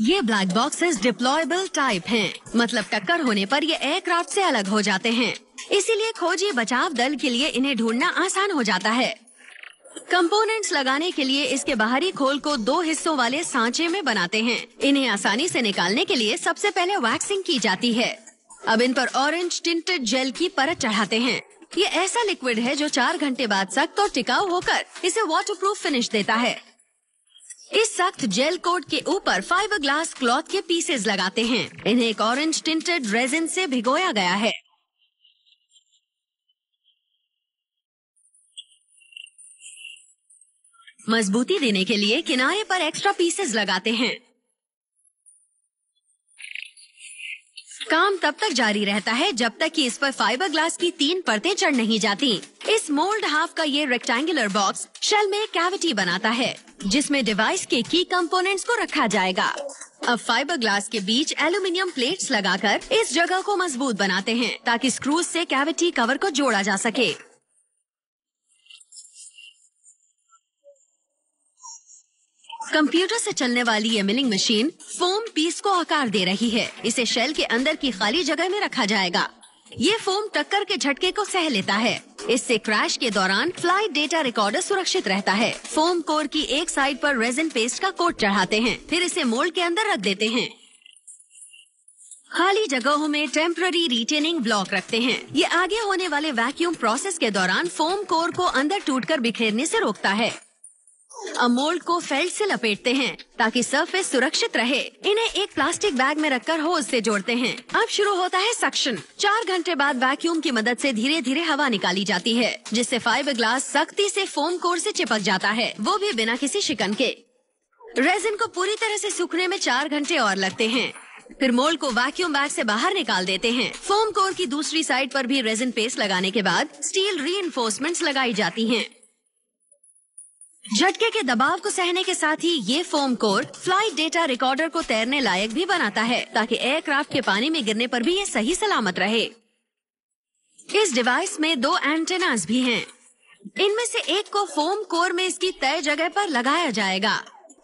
ये black boxes deployable type हैं, मतलब टक्कर होने पर ये एयरक्राफ्ट से अलग हो जाते हैं। इसीलिए खोजी बचाव दल के लिए इन्हें ढूंढना आसान हो जाता है। कंपोनेंट्स लगाने के लिए इसके बाहरी खोल को 2 हिस्सों वाले सांचे में बनाते हैं। इन्हें आसानी से निकालने के लिए सबसे पहले वैक्सिंग की जाती है। अब इन पर ऑरेंज टिंटेड जेल की परत चढ़ाते हैं। ये ऐसा लिक्विड है जो 4 घंटे बाद सख्त और टिकाऊ होकर इसे वाटरप्रूफ फिनिश देता है। इस सख्त जेल कोट के ऊपर फाइबर ग्लास क्लॉथ के पीसेस लगाते हैं। इन्हें एक ऑरेंज टिंटेड रेजिन से भिगोया गया है। मजबूती देने के लिए किनारे पर एक्स्ट्रा पीसेस लगाते हैं। काम तब तक जारी रहता है जब तक कि इस पर फाइबर ग्लास की 3 परतें चढ़ नहीं जाती। इस मोल्ड हाफ का ये रेक्टेंगुलर बॉक्स शेल में एक कैविटी बनाता है जिसमें डिवाइस के की कंपोनेंट्स को रखा जाएगा। अब फाइबर ग्लास के बीच एल्यूमिनियम प्लेट्स लगाकर इस जगह को मजबूत बनाते हैं ताकि स्क्रूज से कैविटी कवर को जोड़ा जा सके। कंप्यूटर से चलने ये ये मिलिंग मशीन फोम पीस को आकार दे रही है। इसे शेल के अंदर की खाली जगह में रखा जाएगा। ये फोम टक्कर के झटके को सह लेता है। इससे क्रैश के दौरान फ्लाइट डेटा रिकॉर्डर सुरक्षित रहता है। फोम कोर की एक साइड पर रेजिन पेस्ट का कोट चढ़ाते हैं, फिर इसे मोल्ड के अंदर रख देते हैं। खाली जगहों में टेम्पररी रिटेनिंग ब्लॉक रखते हैं। ये आगे होने वाले वैक्यूम प्रोसेस के दौरान फोम कोर को अंदर टूटकर बिखेरने से रोकता है। अब मोल्ड को फेल्ट से लपेटते हैं ताकि सरफेस सुरक्षित रहे। इन्हें एक प्लास्टिक बैग में रखकर होज से जोड़ते हैं। अब शुरू होता है सक्शन। 4 घंटे बाद वैक्यूम की मदद से धीरे धीरे हवा निकाली जाती है जिससे फाइबर ग्लास सख्ती से फोम कोर से चिपक जाता है, वो भी बिना किसी शिकन के। रेजिन को पूरी तरह से सूखने में 4 घंटे और लगते हैं। फिर मोल्ड को वैक्यूम बैग से बाहर निकाल देते हैं। फोम कोर की दूसरी साइड पर भी रेजिन पेस्ट लगाने के बाद स्टील रीइंफोर्समेंट्स लगाई जाती हैं। झटके के दबाव को सहने के साथ ही ये foam core flight data recorder को तैरने लायक भी बनाता है ताकि एयरक्राफ्ट के पानी में गिरने पर भी ये सही सलामत रहे। इस डिवाइस में 2 एंटेनास भी हैं। इनमें से एक को फोम कोर में इसकी तय जगह पर लगाया जाएगा।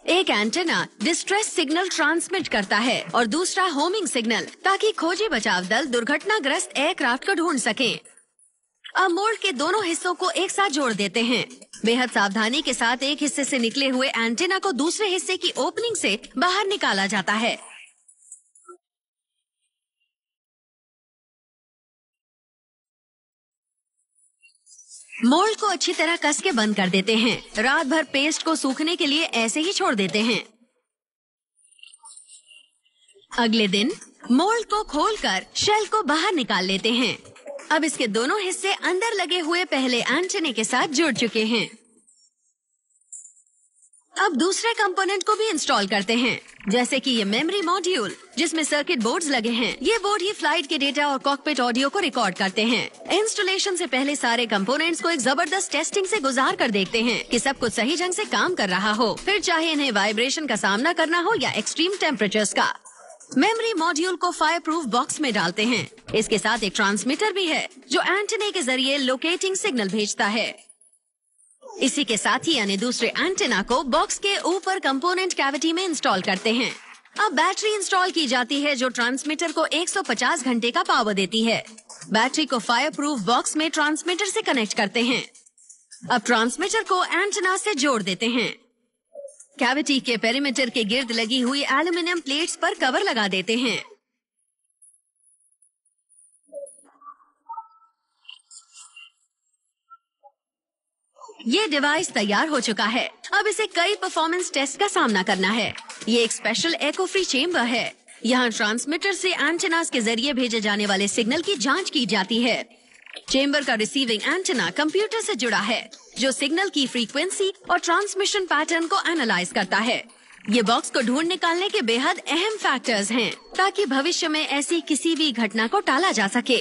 एक एंटेना डिस्ट्रेस सिग्नल ट्रांसमिट करता है और दूसरा होमिंग सिग्नल, ताकि खोजी बचाव दल दुर्घटनाग्रस्त एयरक्राफ्ट को ढूंढ सके। अब मोल्ड के दोनों हिस्सों को एक साथ जोड़ देते हैं। बेहद सावधानी के साथ एक हिस्से से निकले हुए एंटेना को दूसरे हिस्से की ओपनिंग से बाहर निकाला जाता है। मोल्ड को अच्छी तरह कस के बंद कर देते हैं। रात भर पेस्ट को सूखने के लिए ऐसे ही छोड़ देते हैं। अगले दिन मोल्ड को खोलकर शेल को बाहर निकाल लेते हैं। अब इसके दोनों हिस्से अंदर लगे हुए पहले एंटेने के साथ जुड़ चुके हैं। अब दूसरे कंपोनेंट को भी इंस्टॉल करते हैं, जैसे कि ये मेमोरी मॉड्यूल जिसमें सर्किट बोर्ड्स लगे हैं। ये बोर्ड ही फ्लाइट के डेटा और कॉकपिट ऑडियो को रिकॉर्ड करते हैं। इंस्टॉलेशन से पहले सारे कंपोनेंट्स को एक जबरदस्त टेस्टिंग से गुजार कर देखते हैं कि सब कुछ सही ढंग से काम कर रहा हो, फिर चाहे इन्हें वाइब्रेशन का सामना करना हो या एक्सट्रीम टेम्परेचर्स का। मेमोरी मॉड्यूल को फायर प्रूफ बॉक्स में डालते हैं। इसके साथ एक ट्रांसमीटर भी है जो एंटेने के जरिए लोकेटिंग सिग्नल भेजता है। इसी के साथ ही यानी दूसरे एंटेना को बॉक्स के ऊपर कंपोनेंट कैविटी में इंस्टॉल करते हैं। अब बैटरी इंस्टॉल की जाती है जो ट्रांसमीटर को 150 घंटे का पावर देती है। बैटरी को फायर प्रूफ बॉक्स में ट्रांसमीटर से कनेक्ट करते हैं। अब ट्रांसमीटर को एंटेना से जोड़ देते हैं। कैविटी के पेरीमीटर के गिर्द लगी हुई एल्यूमिनियम प्लेट्स पर कवर लगा देते हैं। ये डिवाइस तैयार हो चुका है। अब इसे कई परफॉर्मेंस टेस्ट का सामना करना है। ये एक स्पेशल एको फ्री चेम्बर है। यहाँ ट्रांसमीटर से एंटेनास के जरिए भेजे जाने वाले सिग्नल की जांच की जाती है। चेम्बर का रिसीविंग एंटेना कंप्यूटर से जुड़ा है जो सिग्नल की फ्रीक्वेंसी और ट्रांसमिशन पैटर्न को एनालाइज करता है। ये बॉक्स को ढूंढ निकालने के बेहद अहम फैक्टर्स हैं ताकि भविष्य में ऐसी किसी भी घटना को टाला जा सके।